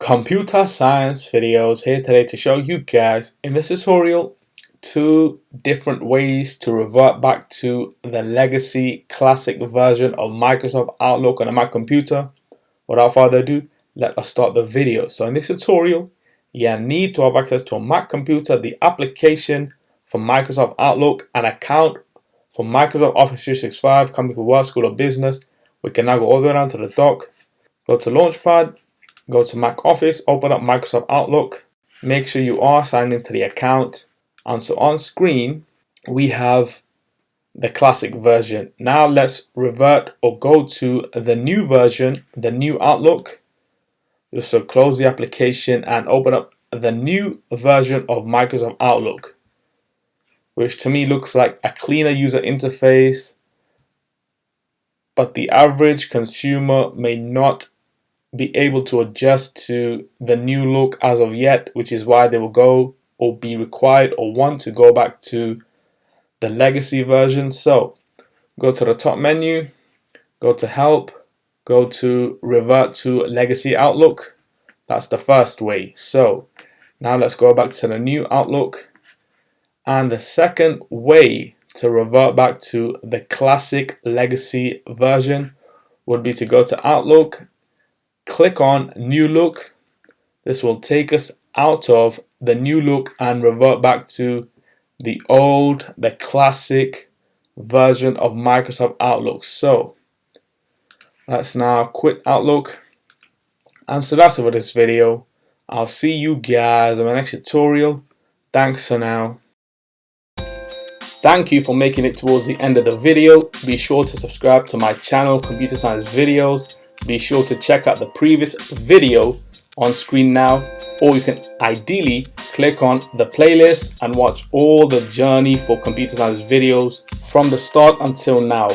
Computer science videos here today to show you guys in this tutorial two different ways to revert back to the legacy classic version of Microsoft Outlook on a Mac computer. Without further ado, let us start the video. So in this tutorial, you need to have access to a Mac computer, the application for Microsoft Outlook, an account for Microsoft Office 365, coming for work, school or business. We can now go all the way down to the dock, go to Launchpad, go to Mac Office, open up Microsoft Outlook, make sure you are signed into the account, and so on screen we have the classic version. Now let's revert or go to the new version, the new Outlook. So close the application and open up the new version of Microsoft Outlook, which to me looks like a cleaner user interface, but the average consumer may not be able to adjust to the new look as of yet, which is why they will go or be required or want to go back to the legacy version. So go to the top menu, go to help, go to revert to legacy Outlook. That's the first way. So now let's go back to the new Outlook. And the second way to revert back to the classic legacy version would be to go to Outlook, click on New Look. This will take us out of the new look and revert back to the old, the classic version of Microsoft Outlook. So let's now quit Outlook. And so that's it for this video. I'll see you guys in my next tutorial. Thanks for now. Thank you for making it towards the end of the video. Be sure to subscribe to my channel, Computer Science Videos. Be sure to check out the previous video on screen now, or you can ideally click on the playlist and watch all the journey for computer science videos from the start until now.